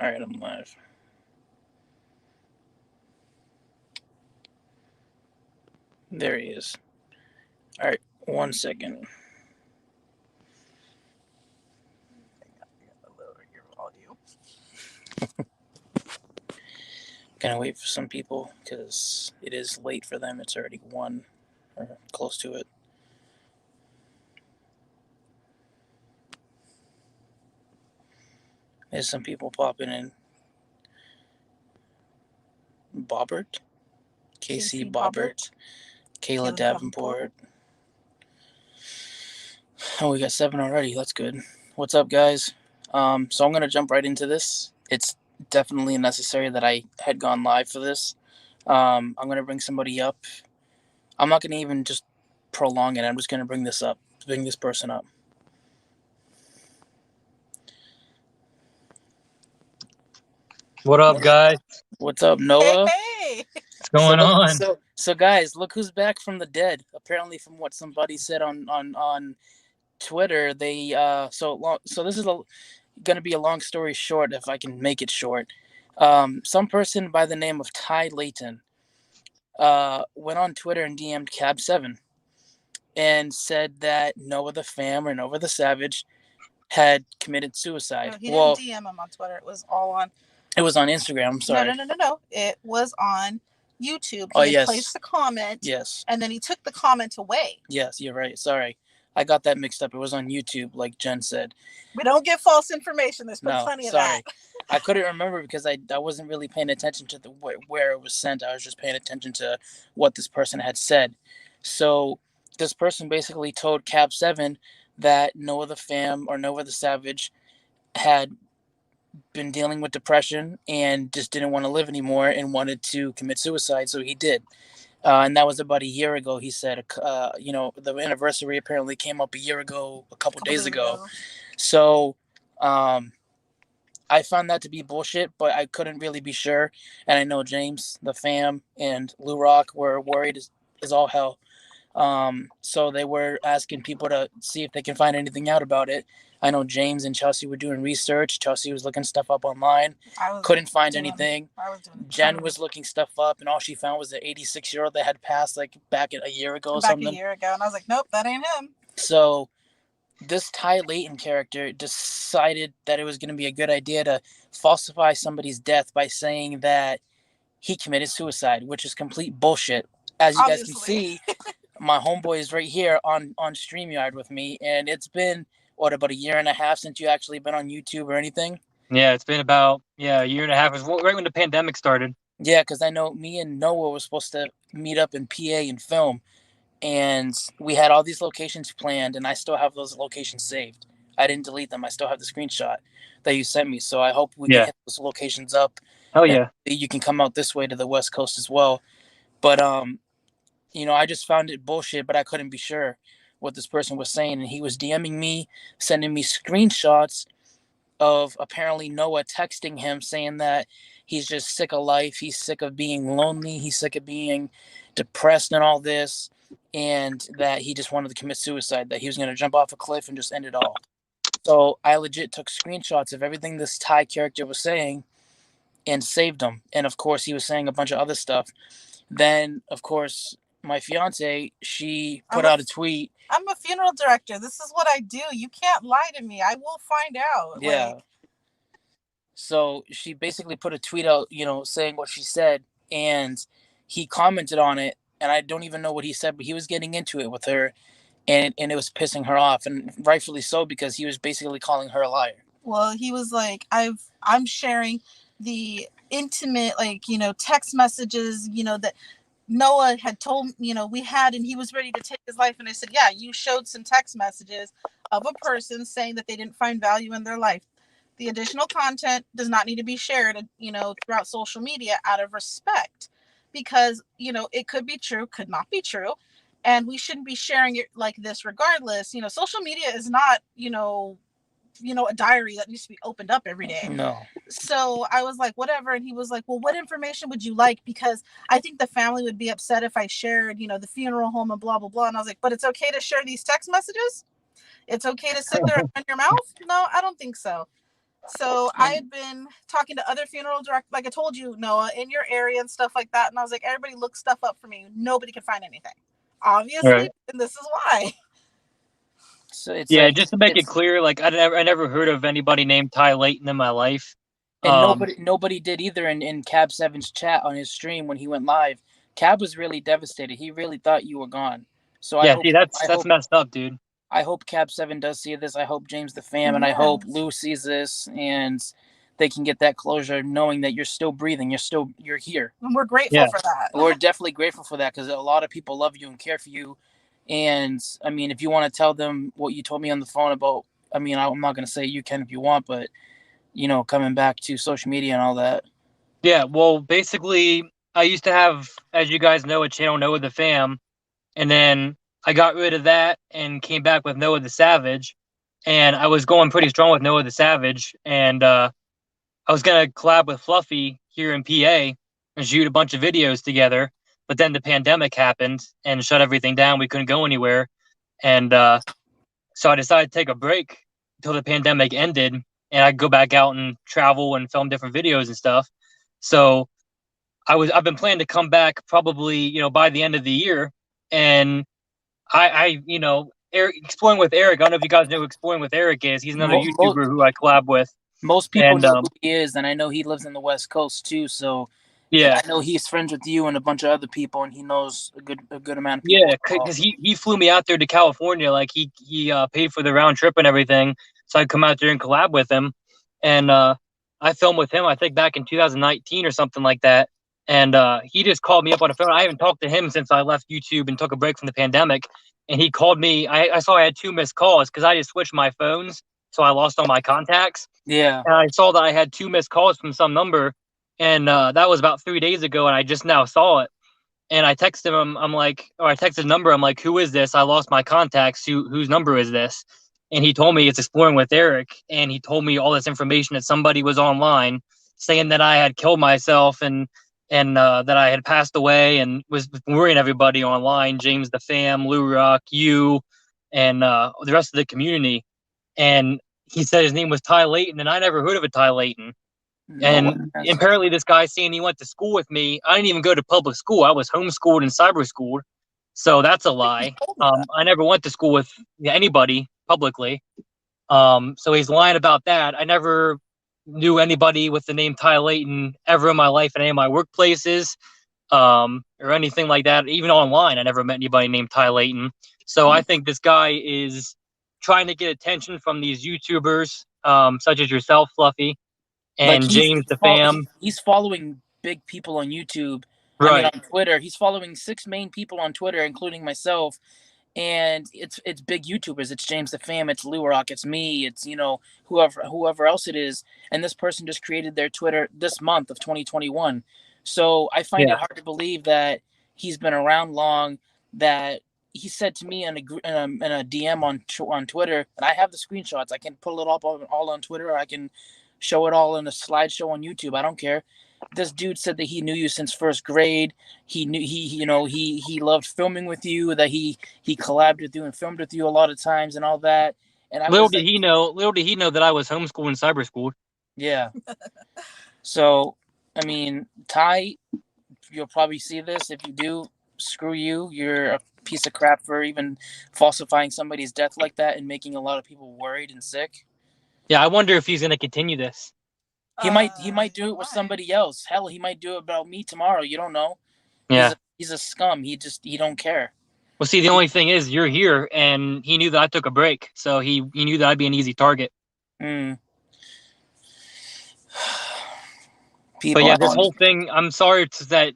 All right, I'm live. There he is. All right, 1 second. Gonna wait for some people because it is late for them. It's already 1 or close to it. There's some people popping in. Bobbert, KC Bobbert, Kayla Davenport. Oh, we got 7 already. That's good. What's up, guys? So I'm gonna jump right into this. It's definitely necessary that I had gone live for this. I'm gonna bring somebody up. I'm not gonna even just prolong it. I'm just gonna bring this person up. What up, guys? What's up, Noah? Hey. What's going on? So guys, look who's back from the dead. Apparently, from what somebody said on Twitter, they so this is gonna be a long story short. If I can make it short, some person by the name of Ty Layton went on Twitter and DM'd Cab7 and said that Noah the Fam or Noah the Savage had committed suicide. No, he didn't DM him on Twitter. It was all on. It was on Instagram. I'm sorry. No. It was on YouTube. He had placed the comment. Yes. And then he took the comment away. Yes, you're right. Sorry. I got that mixed up. It was on YouTube, like Jen said. We don't get false information. There's been plenty of that. I couldn't remember because I wasn't really paying attention to where it was sent. I was just paying attention to what this person had said. So this person basically told Cab7 that Noah the Fam or Noah the Savage had been dealing with depression and just didn't want to live anymore and wanted to commit suicide. So he did. And that was about a year ago. He said, the anniversary apparently came up a year ago, a couple days ago. So I found that to be bullshit, but I couldn't really be sure. And I know James, the Fam, and Lou Rock were worried as all hell. So they were asking people to see if they can find anything out about it. I know James and Chelsea were doing research. Chelsea was looking stuff up online. Couldn't find anything. Jen was looking stuff up, and all she found was an 86-year-old that had passed like back a year ago or something. Back a year ago, and I was like, nope, that ain't him. So this Ty Layton character decided that it was going to be a good idea to falsify somebody's death by saying that he committed suicide, which is complete bullshit. As you guys can see, my homeboy is right here on StreamYard with me, and it's been about a year and a half since you actually been on YouTube or anything. Yeah, it's been about a year and a half. It was right when the pandemic started. Yeah, because I know me and Noah were supposed to meet up in PA and film, and we had all these locations planned, and I still have those locations saved. I didn't delete them. I still have the screenshot that you sent me, so I hope we can hit those locations up. Oh yeah. You can come out this way to the West Coast as well. But I just found it bullshit, but I couldn't be sure what this person was saying. And he was DMing me, sending me screenshots of apparently Noah texting him saying that he's just sick of life. He's sick of being lonely. He's sick of being depressed and all this. And that he just wanted to commit suicide, that he was going to jump off a cliff and just end it all. So I legit took screenshots of everything this Ty character was saying and saved them. And of course, he was saying a bunch of other stuff. Then, of course, my fiance, she put out a tweet. I'm a funeral director. This is what I do. You can't lie to me. I will find out. Yeah. So she basically put a tweet out, saying what she said, and he commented on it, and I don't even know what he said, but he was getting into it with her, and it was pissing her off, and rightfully so, because he was basically calling her a liar. Well, he was like, I'm sharing the intimate, text messages, that Noah had told, we had, and he was ready to take his life. And I said, yeah, you showed some text messages of a person saying that they didn't find value in their life. The additional content does not need to be shared, throughout social media out of respect, because, it could be true, could not be true. And we shouldn't be sharing it like this regardless. Social media is not, a diary that needs to be opened up every day. No. So I was like, whatever. And he was like, well, what information would you like? Because I think the family would be upset if I shared, the funeral home and blah, blah, blah. And I was like, but it's okay to share these text messages? It's okay to sit there and run your mouth? No, I don't think so. So I had been talking to other funeral directors, like I told you, Noah, in your area and stuff like that. And I was like, everybody look stuff up for me. Nobody could find anything. Obviously, Right. and this is why. So it's Yeah, like just to make it it's clear, like I never heard of anybody named Ty Layton in my life. and Um, nobody did either in Cab Seven's chat on his stream when he went live. Cab was really devastated. He really thought you were gone. So yeah, see, that's messed up, dude. I hope Cab Seven does see this. I hope James the Fam and I hope Yes. Lou sees this and they can get that closure, knowing that you're still breathing. You're here. And we're grateful Yeah. for that. We're definitely grateful for that because a lot of people love you and care for you. And I mean, if you want to tell them what you told me on the phone about, I mean, I'm not going to say you can if you want, but you know, coming back to social media and all that. Yeah, well, basically, I used to have, as you guys know, a channel Noah the Fam, and then I got rid of that and came back with Noah the Savage, and I was going pretty strong with Noah the Savage, and I was gonna collab with Flufffyyy here in PA and shoot a bunch of videos together, but then the pandemic happened and shut everything down. We couldn't go anywhere, and so I decided to take a break until the pandemic ended, and I go back out and travel and film different videos and stuff. So I've been planning to come back probably, by the end of the year. And Eric, Exploring with Eric. I don't know if you guys know who Exploring with Eric is. He's another YouTuber who I collab with. Most people And know who he is, and I know he lives in the West Coast too. So yeah, I know he's friends with you and a bunch of other people, and he knows a good amount of people. yeah, because he flew me out there to California. Like he paid for the round trip and everything, so I'd come out there and collab with him. And I filmed with him, I think back in 2019 or something like that. And he just called me up on the phone. I haven't talked to him since I left YouTube and took a break from the pandemic. And he called me. I saw I had 2 missed calls because I just switched my phones, so I lost all my contacts. Yeah. And I saw that I had 2 missed calls from some number, and that was about 3 days ago. And I just now saw it. And I texted him. I texted the number. I'm like, who is this? I lost my contacts. Whose number is this? And he told me it's Exploring with Eric. And he told me all this information that somebody was online saying that I had killed myself and that I had passed away and was worrying everybody online, James the Fam, Lou Rock, you, and the rest of the community. And he said his name was Ty Layton, and I never heard of a Ty Layton. And apparently this guy saying he went to school with me. I didn't even go to public school. I was homeschooled and cyber schooled. So that's a lie. I never went to school with anybody publicly. So he's lying about that. I never knew anybody with the name Ty Layton ever in my life in any of my workplaces, or anything like that. Even online, I never met anybody named Ty Layton. So I think this guy is trying to get attention from these YouTubers, such as yourself, Flufffyyy, and James the Fam. He's following big people on YouTube. Right. I mean, on Twitter, he's following 6 main people on Twitter, including myself. And it's big YouTubers. It's James the Fam. It's Lou Rock. It's me. It's whoever else it is. And this person just created their Twitter this month of 2021. So I find it hard to believe that he's been around long. That he said to me in a DM on Twitter, and I have the screenshots. I can pull it up all on Twitter, or I can show it all in a slideshow on YouTube. I don't care. This dude said that he knew you since first grade. He knew he loved filming with you. That he collabed with you and filmed with you a lot of times and all that. And little did he know that I was homeschooled and cyber schooled. Yeah. So, I mean, Ty, you'll probably see this. If you do, screw you. You're a piece of crap for even falsifying somebody's death like that and making a lot of people worried and sick. Yeah, I wonder if he's going to continue this. He might do it with somebody else. Hell, he might do it about me tomorrow. You don't know. Yeah. He's a scum. He don't care. Well, see, the only thing is you're here, and he knew that I took a break, so he knew that I'd be an easy target. People, but yeah, this whole thing, I'm sorry that,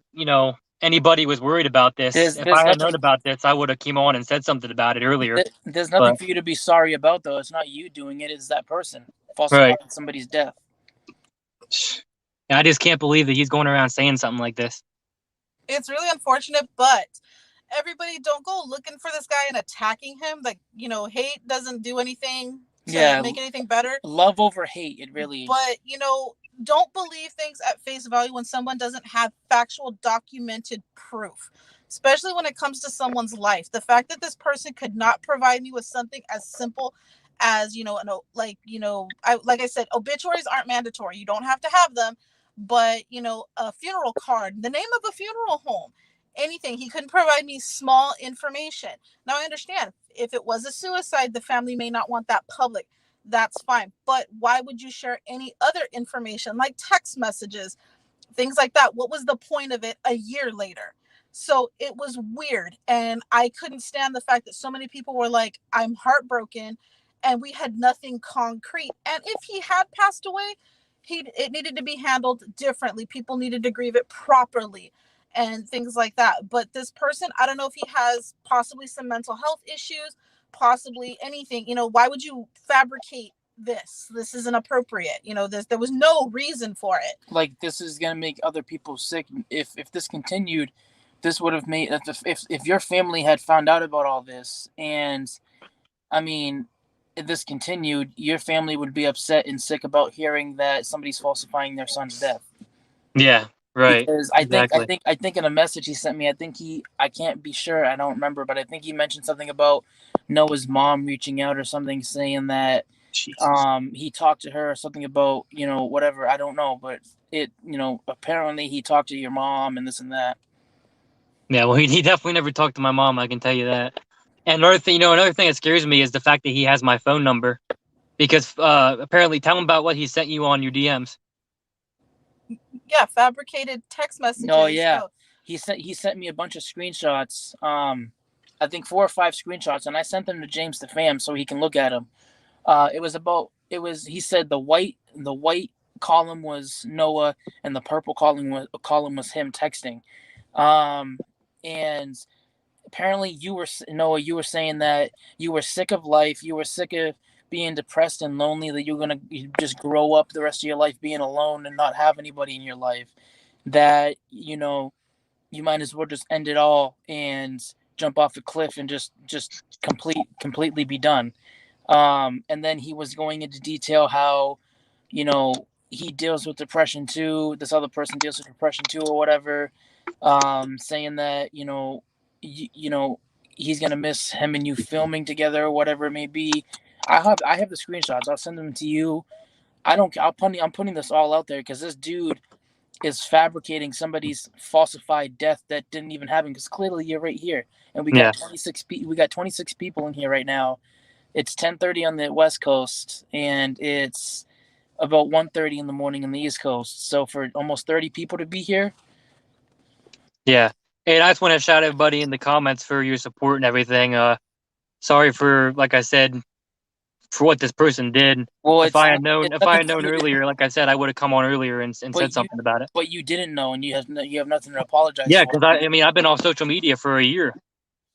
anybody was worried about this. If I had known about this, I would have came on and said something about it earlier. There's nothing for you to be sorry about, though. It's not you doing it. It's that person falsifying somebody's death. I just can't believe that he's going around saying something like this. It's really unfortunate, but everybody don't go looking for this guy and attacking him. Like, hate doesn't do anything to make anything better. Love over hate, it really. But, don't believe things at face value when someone doesn't have factual documented proof, especially when it comes to someone's life. The fact that this person could not provide me with something as simple as, you know, like, you know, like I said, obituaries aren't mandatory. You don't have to have them, but, you know, a funeral card, the name of a funeral home, anything. He couldn't provide me small information. Now I understand if it was a suicide, the family may not want that public. That's fine. But why would you share any other information like text messages, things like that? What was the point of it a year later? So it was weird. And I couldn't stand the fact that so many people were like, I'm heartbroken, and we had nothing concrete. And if he had passed away, it needed to be handled differently. People needed to grieve it properly and things like that. But this person, I don't know if he has possibly some mental health issues, possibly anything. You know, why would you fabricate this? This isn't appropriate. You know, there was no reason for it. Like, this is gonna make other people sick. If this continued, this would have made, if your family had found out about all this, and I mean, if this continued, your family would be upset and sick about hearing that somebody's falsifying their son's death. Yeah, right. Because I think in a message he sent me, I can't be sure, I don't remember, but I think he mentioned something about Noah's mom reaching out or something, saying that he talked to her or something about, you know, whatever, I don't know, but it, you know, apparently he talked to your mom and this and that. Yeah, well, he definitely never talked to my mom, I can tell you that. And another thing that scares me is the fact that he has my phone number, because apparently, tell him about what he sent you on your DMs. Yeah, fabricated text messages. Oh yeah, he sent me a bunch of screenshots. I think 4 or 5 screenshots, and I sent them to James the fam so he can look at them. He said the white column was Noah and the purple column was him texting. And apparently you were saying that you were sick of life, you were sick of being depressed and lonely, that you're gonna just grow up the rest of your life being alone and not have anybody in your life, that, you know, you might as well just end it all and jump off a cliff and just completely be done. And then he was going into detail how, you know, he deals with depression too, this other person deals with depression too, or whatever, saying that, you know, he's gonna miss him and you filming together or whatever it may be. I have the screenshots. I'll send them to you. I'm putting this all out there because this dude is fabricating somebody's falsified death that didn't even happen, because clearly you're right here, and we got 26 people in here right now. It's 10:30 on the West Coast, and it's about 1:30 in the morning on the East Coast. So for almost 30 people to be here. Yeah. And I just want to shout everybody in the comments for your support and everything. Sorry for, like I said, for what this person did. Well, if I had known earlier, like I said, I would have come on earlier and said something about it. But you didn't know, and you have nothing to apologize for. Yeah, because I've been off social media for a year,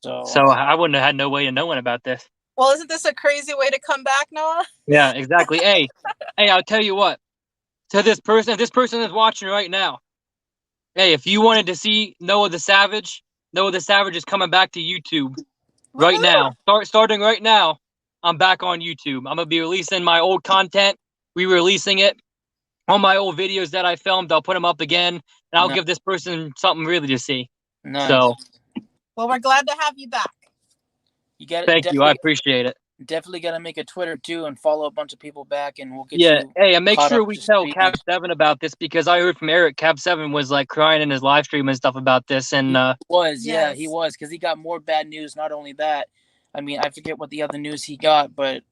so I wouldn't have had no way of knowing about this. Well, isn't this a crazy way to come back, Noah? Yeah, exactly. Hey, I'll tell you what. To this person, if this person is watching right now, hey, if you wanted to see Noah the Savage is coming back to YouTube right now. Starting right now, I'm back on YouTube. I'm gonna be releasing my old content, re-releasing it, all my old videos that I filmed. I'll put them up again, and I'll give this person something really to see. Nice. So, well, we're glad to have you back. Thank you. I appreciate it. Definitely got to make a Twitter too and follow a bunch of people back, and we'll get you. Hey, and make sure we tell Cab 7 about this, because I heard from Eric, Cab 7 was like crying in his live stream and stuff about this, and he was, because he got more bad news. Not only that, I mean, I forget what the other news he got, but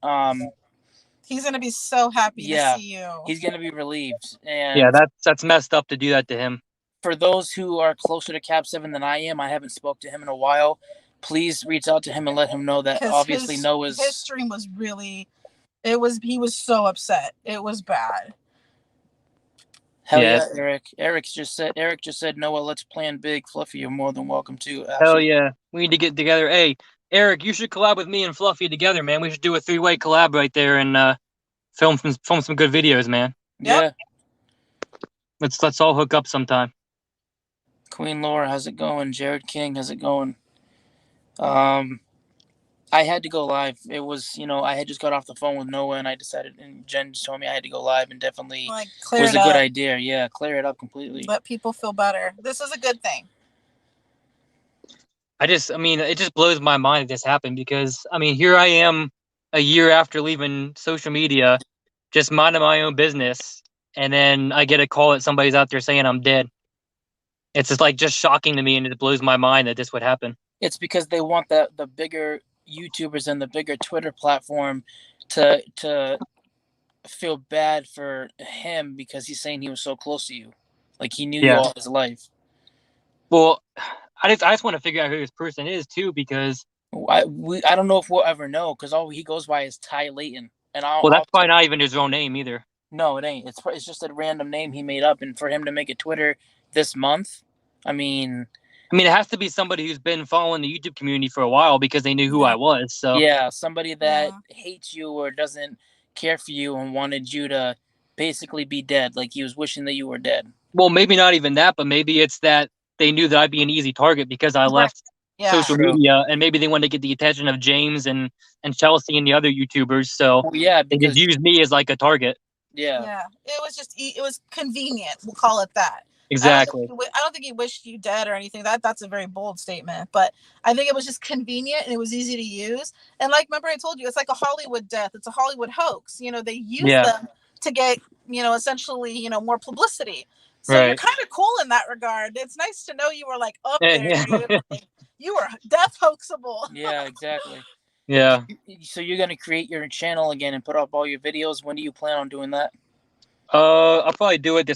he's gonna be so happy to see you. He's gonna be relieved. And yeah, that's messed up to do that to him. For those who are closer to Cab 7 than I am, I haven't spoke to him in a while. Please reach out to him and let him know that obviously Noah's stream was really, he was so upset. It was bad. Hell yeah, Eric. Eric just said, Noah, let's plan big. Fluffy, you're more than welcome to. Absolutely. Hell yeah. We need to get together. Hey, Eric, you should collab with me and Fluffy together, man. We should do a 3-way collab right there and film some good videos, man. Yep. Yeah. Let's all hook up sometime. Queen Laura, how's it going? Jared King, how's it going? I had to go live. It was, I had just got off the phone with Noah, and I decided, and Jen just told me I had to go live, and definitely was a good idea. Yeah, clear it up completely. Let people feel better. This is a good thing. It just blows my mind that this happened, because, here I am a year after leaving social media, just minding my own business, and then I get a call that somebody's out there saying I'm dead. It's just like just shocking to me, and it blows my mind that this would happen. It's because they want the bigger YouTubers and the bigger Twitter platform to feel bad for him because he's saying he was so close to you, like he knew you all his life. Well, I just want to figure out who this person is too, because I don't know if we'll ever know, because all he goes by is Ty Layton, and that's probably not even his own name either. No, it ain't. It's just a random name he made up, and for him to make a Twitter this month, I mean, it has to be somebody who's been following the YouTube community for a while because they knew who I was. So yeah, somebody that hates you or doesn't care for you and wanted you to basically be dead, like he was wishing that you were dead. Well, maybe not even that, but maybe it's that they knew that I'd be an easy target because I left social media, and maybe they wanted to get the attention of James and Chelsea and the other YouTubers. So they just used me as like a target. Yeah. It was convenient. We'll call it that. Exactly. I don't think he wished you dead or anything. That's a very bold statement, but I think it was just convenient and it was easy to use. And like, remember I told you, it's like a Hollywood death. It's a Hollywood hoax. They use them to get, essentially, more publicity. So you're kind of cool in that regard. It's nice to know you were like up there. Dude. Like, you were death hoaxable. Yeah, exactly. Yeah. So you're gonna create your channel again and put up all your videos. When do you plan on doing that? I'll probably do it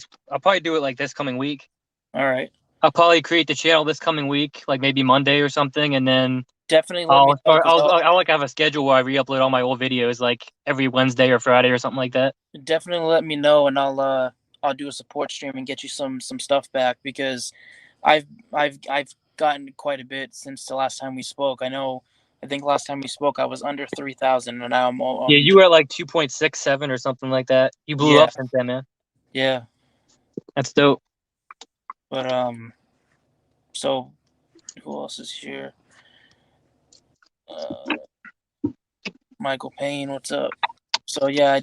like this coming week. All right. I'll probably create the channel this coming week, like maybe Monday or something, and then definitely I'll like have a schedule where I re-upload all my old videos like every Wednesday or Friday or something like that. Definitely let me know, and I'll do a support stream and get you some stuff back, because I've gotten quite a bit since the last time we spoke. I think last time we spoke I was under 3,000, and now I'm all yeah, you were at like 2.67 or something like that. You blew up since then, man. Yeah, that's dope. But so who else is here? Michael Payne, what's up? So yeah,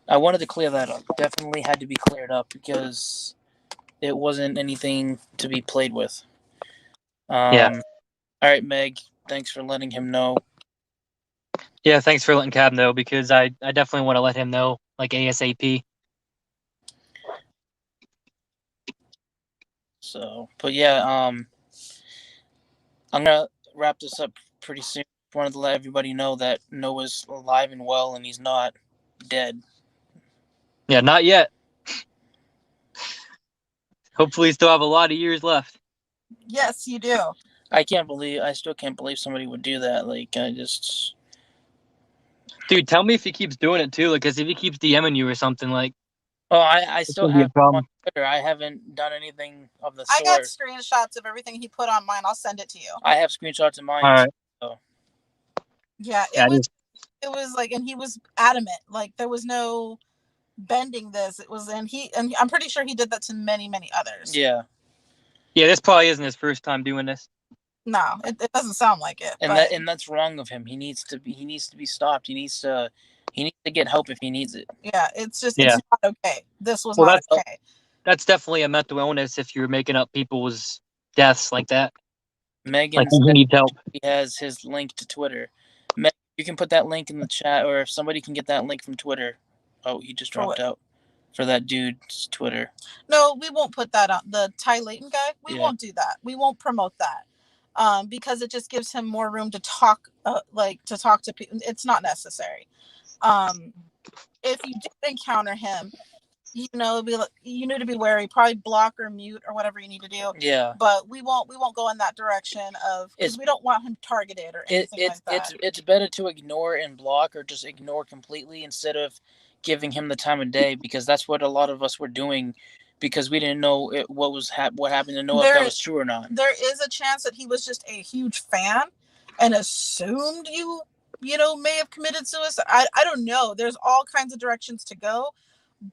I wanted to clear that up. Definitely had to be cleared up because it wasn't anything to be played with. All right, Meg, thanks for letting him know. Yeah, thanks for letting Cab know, because I definitely want to let him know, like, ASAP. So, but yeah, I'm gonna wrap this up pretty soon. Wanted to let everybody know that Noah's alive and well, and he's not dead. Yeah, not yet. Hopefully, you still have a lot of years left. Yes, you do. I still can't believe somebody would do that. Like, dude, tell me if he keeps doing it too. Like, because if he keeps DMing you or something, like. Oh, I still have him on Twitter. I haven't done anything of the sort. I got screenshots of everything he put on mine. I'll send it to you. I have screenshots of mine. All right. So. Yeah, it was like, and he was adamant. Like, there was no bending this. It was, and I'm pretty sure he did that to many, many others. Yeah. Yeah, this probably isn't his first time doing this. No, it doesn't sound like it. And that's wrong of him. He needs to be stopped. He needs to get help if he needs it. Yeah, it's not okay. This was not okay. That's definitely a mental illness if you're making up people's deaths like that. Megan needs help. He has his link to Twitter. Megan, you can put that link in the chat, or if somebody can get that link from Twitter. Oh, he just dropped out. For that dude's Twitter. No, we won't put that on. The Ty Layton guy, we won't do that. We won't promote that. Because it just gives him more room to talk, to people. It's not necessary. If you do encounter him, you need to be wary. Probably block or mute or whatever you need to do. Yeah. But we won't go in that direction because we don't want him targeted or anything like that. It's better to ignore and block, or just ignore completely, instead of giving him the time of day, because that's what a lot of us were doing, because we didn't know what happened to Noah, if that was true or not. There is a chance that he was just a huge fan and assumed you may have committed suicide. I don't know. There's all kinds of directions to go.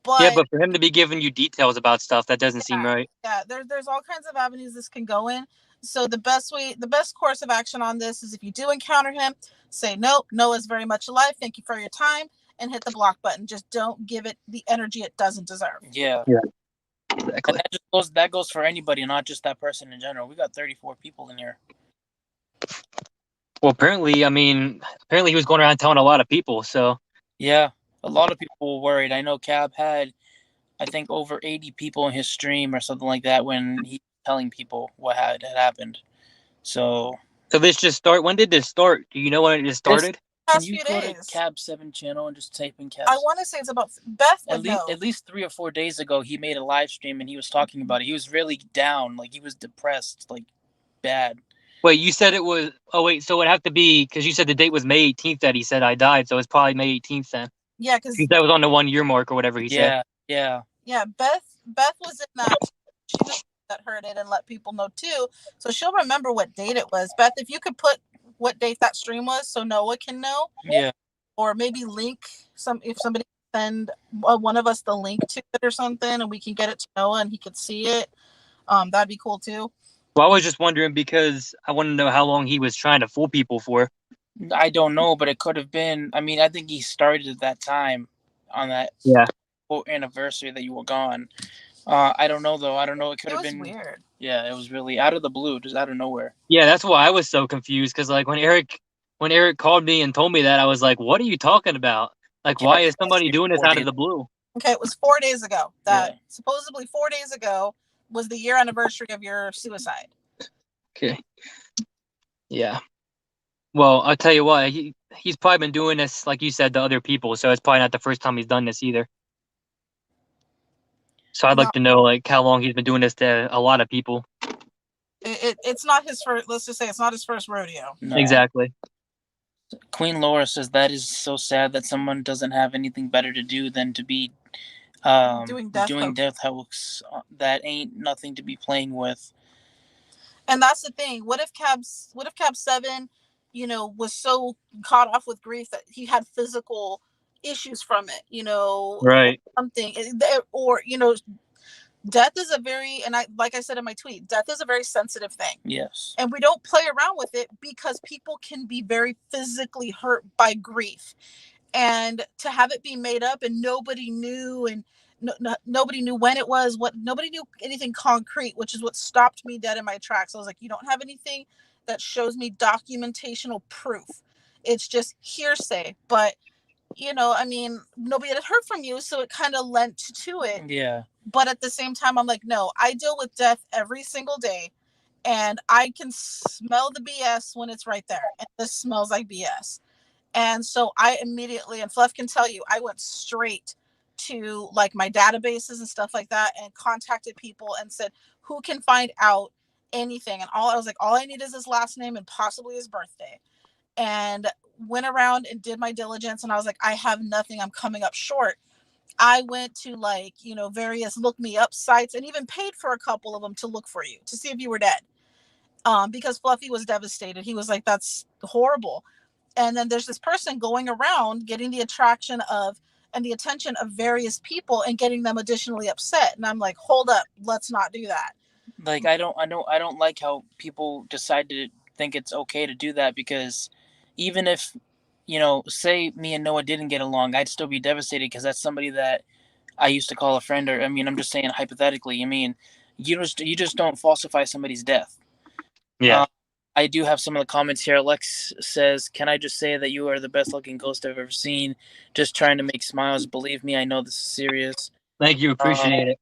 But for him to be giving you details about stuff, that doesn't seem right. Yeah, there's all kinds of avenues this can go in. So the best course of action on this is, if you do encounter him, say, nope, Noah's very much alive. Thank you for your time, and hit the block button. Just don't give it the energy it doesn't deserve. Yeah. Exactly. And that goes for anybody, not just that person in general. We got 34 people in here. Well, apparently he was going around telling a lot of people. So Yeah, a lot of people were worried. I know Cab had, I think, over 80 people in his stream or something like that when he was telling people what had happened. So this just start. When did this start? Do you know when it just started? can Past you few go to days. Cab 7 channel and just type in Cab? I want to say it's about Beth would know. At least 3 or 4 days ago, he made a live stream and he was talking about it. He was really down, like he was depressed, like bad. Wait, you said it was. Oh wait, so it would have to be because you said the date was May 18th that he said I died, so it's probably May 18th then. Yeah, because that was on the 1 year mark or whatever he said. Yeah. Beth was in that. She was that heard it and let people know too, so she'll remember what date it was. Beth, if you could put what date that stream was, so Noah can know. Yeah. Or maybe link if somebody send one of us the link to it or something, and we can get it to Noah and he could see it. That'd be cool too. Well, I was just wondering because I want to know how long he was trying to fool people for. I don't know, but it could have been. I mean, I think he started at that time on that anniversary that you were gone. I don't know though. I don't know. It could have been weird. Yeah, it was really out of the blue, just out of nowhere. Yeah, that's why I was so confused because like when Eric called me and told me that, I was like, "What are you talking about? Like, why is somebody doing this out of the blue?" Okay, it was 4 days ago. Supposedly 4 days ago was the year anniversary of your suicide. Okay. Yeah. Well, I'll tell you what, he's probably been doing this, like you said, to other people, so it's probably not the first time he's done this either. So I'd like to know like how long he's been doing this to a lot of people. It's not his first. Let's just say it's not his first rodeo. No. Exactly. Queen Laura says that is so sad that someone doesn't have anything better to do than to be doing death hoax. That ain't nothing to be playing with. And that's the thing. What if Cab 7, was so caught off with grief that he had physical issues from it, right? Or something, or death is a very, and like I said in my tweet, death is a very sensitive thing. Yes. And we don't play around with it because people can be very physically hurt by grief. And to have it be made up and nobody knew, and nobody knew when it was, nobody knew anything concrete, which is what stopped me dead in my tracks. I was like, you don't have anything that shows me documentational proof. It's just hearsay. But, nobody had heard from you, so it kind of lent to it. Yeah. But at the same time, I'm like, no, I deal with death every single day, and I can smell the BS when it's right there. And this smells like BS. And so I immediately, and Fluff can tell you, I went straight to like my databases and stuff like that and contacted people and said, who can find out anything? And I was like, all I need is his last name and possibly his birthday. And went around and did my diligence. And I was like, I have nothing. I'm coming up short. I went to various look me up sites and even paid for a couple of them to look for you, to see if you were dead. Because Fluffy was devastated. He was like, that's horrible. And then there's this person going around getting the attention of various people and getting them additionally upset. And I'm like, hold up, let's not do that. Like, I don't like how people decide to think it's okay to do that, because even if, say me and Noah didn't get along, I'd still be devastated because that's somebody that I used to call a friend. Or, I'm just saying hypothetically, you just don't falsify somebody's death. Yeah. I do have some of the comments here. Lex says, can I just say that you are the best looking ghost I've ever seen? Just trying to make smiles. Believe me, I know this is serious. Thank you. Appreciate it.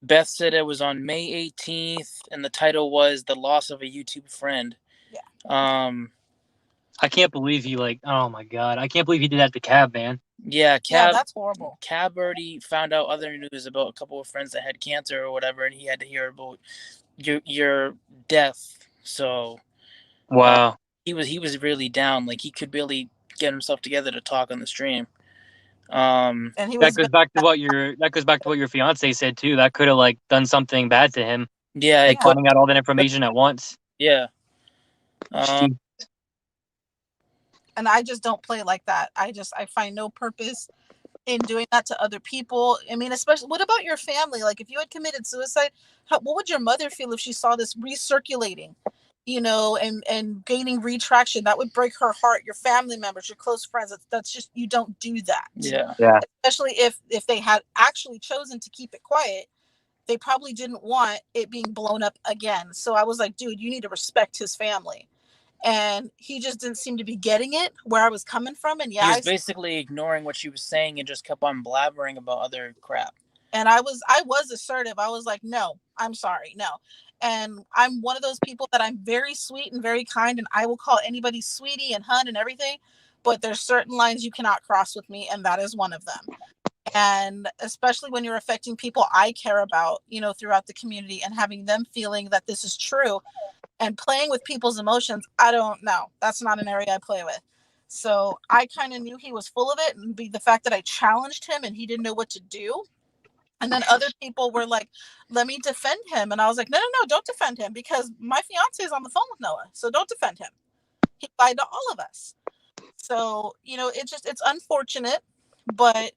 Beth said it was on May 18th, and the title was The Loss of a YouTube Friend. Yeah. I can't believe he oh my God. I can't believe he did that to Cab, man. Yeah, Cab. Yeah, that's horrible. Cab already found out other news about a couple of friends that had cancer or whatever, and he had to hear about your death. So wow. He was really down. Like, he could really get himself together to talk on the stream. And that goes back to what your fiance said too. That could have done something bad to him. Yeah, finding out all that information at once. Yeah. And I just don't play like that. I find no purpose in doing that to other people. Especially, what about your family? Like, if you had committed suicide, what would your mother feel if she saw this recirculating? And gaining retraction? That would break her heart. Your family members, your close friends, that's just, you don't do that. Yeah. Especially if they had actually chosen to keep it quiet, they probably didn't want it being blown up again. So I was like, dude, you need to respect his family. and he just didn't seem to be getting it where I was coming from. And He yeah, was basically ignoring what she was saying and just kept on blabbering about other crap. and I was assertive. I was like, no, I'm sorry, no. And I'm one of those people that I'm very sweet and very kind, and I will call anybody sweetie and hun and everything, but there's certain lines you cannot cross with me, and that is one of them. And especially when you're affecting people I care about, you know, throughout the community, and having them feeling that this is true and playing with people's emotions, I don't know. That's not an area I play with. So I kind of knew he was full of it, and the fact that I challenged him and he didn't know what to do. And then other people were like, let me defend him. And I was like, no, no, no, don't defend him, because my fiance is on the phone with Noah. So don't defend him. He lied to all of us. So, you know, it's unfortunate, but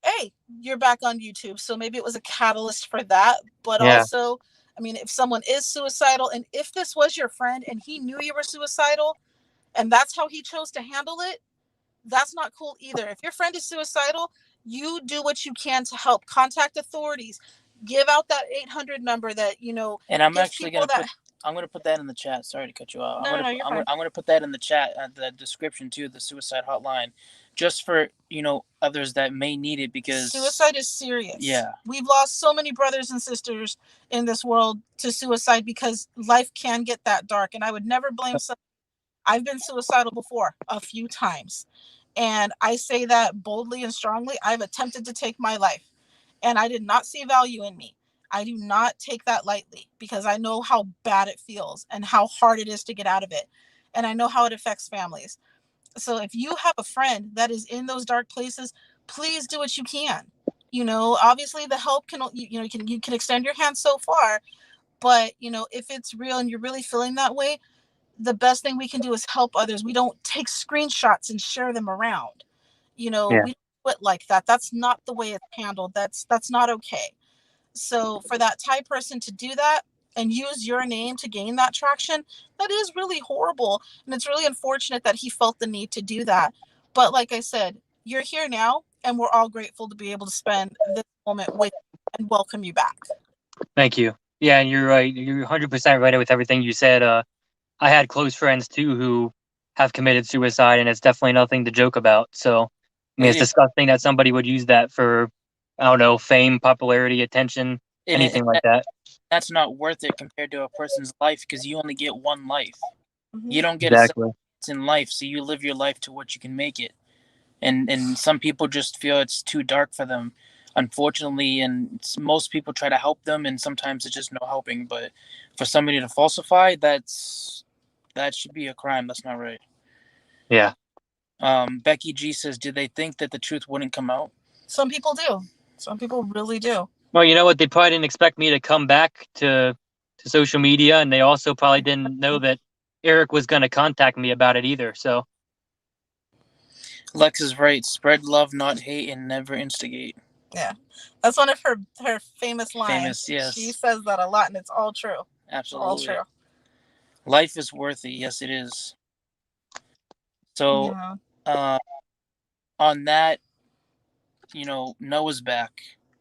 hey, you're back on YouTube. So maybe it was a catalyst for that. But also, I mean, if someone is suicidal, and if this was your friend and he knew you were suicidal and that's how he chose to handle it, that's not cool either. If your friend is suicidal, you do what you can to help. Contact authorities. Give out that 800 number that, you know. And I'm actually going to put that in the chat. Sorry to cut you off. I'm going to put that in the chat, the description too, the suicide hotline, just for, you know, others that may need it, because suicide is serious. Yeah. We've lost so many brothers and sisters in this world to suicide, because life can get that dark. And I would never blame someone. I've been suicidal before a few times. And I say that boldly and strongly. I've attempted to take my life, and I did not see value in me. I do not take that lightly, because I know how bad it feels and how hard it is to get out of it. And I know how it affects families. So if you have a friend that is in those dark places, please do what you can. You know, obviously the help can, you can extend your hand so far, but you know, if it's real and you're really feeling that way, the best thing we can do is help others. We don't take screenshots and share them around. You know, we don't do it like that. That's not the way it's handled. That's not okay. So for that Thai person to do that and use your name to gain that traction, that is really horrible. And it's really unfortunate that he felt the need to do that. But like I said, you're here now, and we're all grateful to be able to spend this moment with you and welcome you back. Thank you. Yeah, and you're right. You're 100% right with everything you said. I had close friends too who have committed suicide, and it's definitely nothing to joke about. So, I mean, it's disgusting that somebody would use that for, I don't know, fame, popularity, attention, anything like that. That's not worth it compared to a person's life, because you only get one life. Mm-hmm. You don't get a second in life, so you live your life to what you can make it. And some people just feel it's too dark for them, unfortunately, and most people try to help them, and sometimes it's just no helping. But for somebody to falsify, that should be a crime. That's not right. Yeah. Becky G says, "Did they think that the truth wouldn't come out?" Some people do. Some people really do. Well, you know what? They probably didn't expect me to come back to social media, and they also probably didn't know that Eric was going to contact me about it either. So, Lex is right. Spread love, not hate, and never instigate. Yeah, that's one of her famous lines. Famous, yes. She says that a lot, and it's all true. Absolutely, all true. Life is worthy. Yes, it is. So, on that, you know, Noah's back,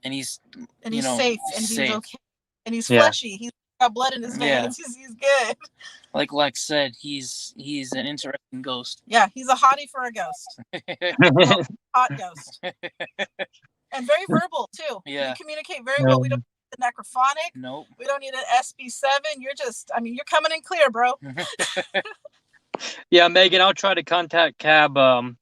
and he's safe, and he's okay, and he's fleshy. He's got blood in his veins. He's good. Like Lex said, he's an interesting ghost. Yeah, he's a hottie for a ghost. Hot ghost. And very verbal too. Yeah. You communicate very well. We don't need the necrophonic. Nope. We don't need an SB7. You're just, I mean, you're coming in clear, bro. Yeah, Megan, I'll try to contact Cab. I'll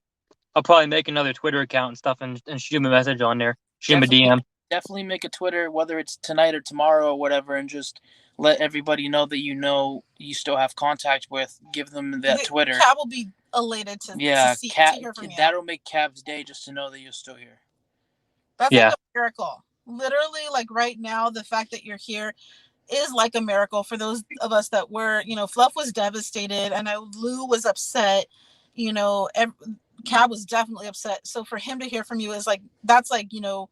probably make another Twitter account and stuff, and shoot him a message on there. Shoot him a DM. Definitely make a Twitter, whether it's tonight or tomorrow or whatever, and just let everybody know that you still have contact with. Give them that Twitter. Cab will be elated to hear from you. That'll make Cab's day just to know that you're still here. That's like a miracle. Literally, like right now, the fact that you're here is like a miracle for those of us that were, you know, Fluff was devastated. I know Lou was upset. You know, Cab was definitely upset. So for him to hear from you is like, that's like, you know,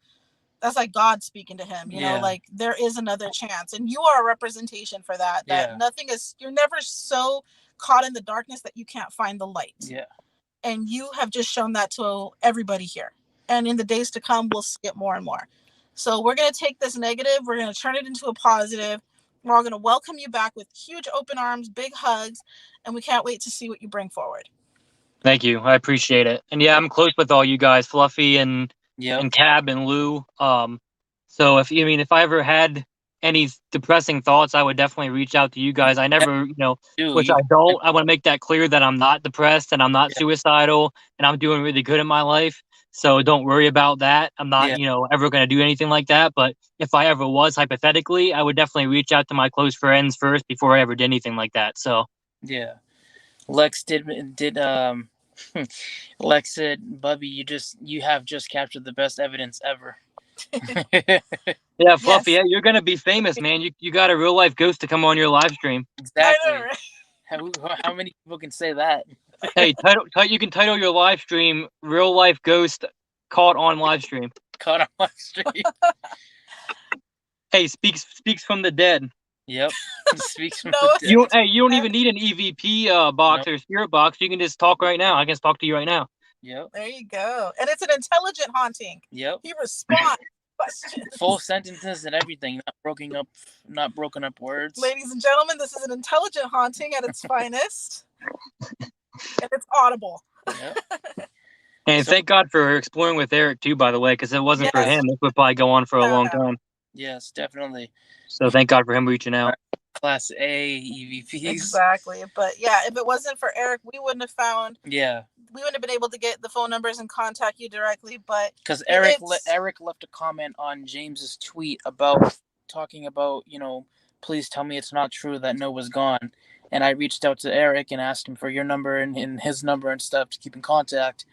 that's like God speaking to him, you know, like there is another chance, and you are a representation for that. That nothing is, you're never so caught in the darkness that you can't find the light. Yeah. And you have just shown that to everybody here. And in the days to come, we'll see it more and more. So we're going to take this negative, we're going to turn it into a positive. We're all going to welcome you back with huge open arms, big hugs, and we can't wait to see what you bring forward. Thank you. I appreciate it. And yeah, I'm close with all you guys, Fluffy and Yep. Cab and Lou. So if I ever had any depressing thoughts, I would definitely reach out to you guys. I never, Dude, which I don't. I want to make that clear that I'm not depressed and I'm not Yeah. suicidal and I'm doing really good in my life. So don't worry about that. I'm not, ever going to do anything like that. But if I ever was, hypothetically, I would definitely reach out to my close friends first before I ever did anything like that. So yeah. Lex did Lex said, Bubby, you have just captured the best evidence ever. yeah, Fluffy, yeah, you're gonna be famous, man. You got a real life ghost to come on your live stream. Exactly. I know, right? How many people can say that? Hey, you can title your live stream "Real Life Ghost Caught on Live Stream." Caught on live stream. Hey, speaks from the dead. Yep. Speaks from No, the dead. You don't even need an EVP box or spirit box. You can just talk right now. I can talk to you right now. Yep. There you go. And it's an intelligent haunting. Yep. He responds to questions. Full sentences and everything, not broken up words. Ladies and gentlemen, this is an intelligent haunting at its finest. And it's audible. Yep. And thank God for exploring with Eric too, by the way, because if it wasn't for him, this would probably go on for a long time. Yes, definitely. So thank God for him reaching out. Class A EVPs. Exactly. But yeah, if it wasn't for Eric, we wouldn't have found. Yeah. We wouldn't have been able to get the phone numbers and contact you directly. But because Eric left a comment on James's tweet about talking about, please tell me it's not true that Noah's gone. And I reached out to Eric and asked him for your number and his number and stuff to keep in contact.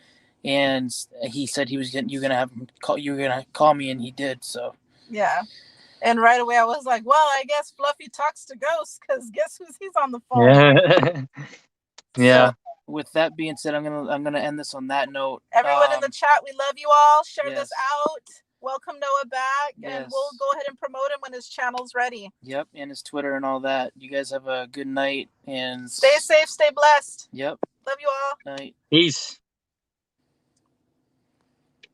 And he said you're gonna call me, and he did. So yeah. And right away I was like, well, I guess Fluffy talks to ghosts, because guess he's on the phone. Yeah. Yeah. So, with that being said, I'm gonna end this on that note. Everyone in the chat, we love you all. Share this out. Welcome Noah back, and we'll go ahead and promote him when his channel's ready. Yep, and his Twitter and all that. You guys have a good night and stay safe, stay blessed. Yep. Love you all. Night. Peace.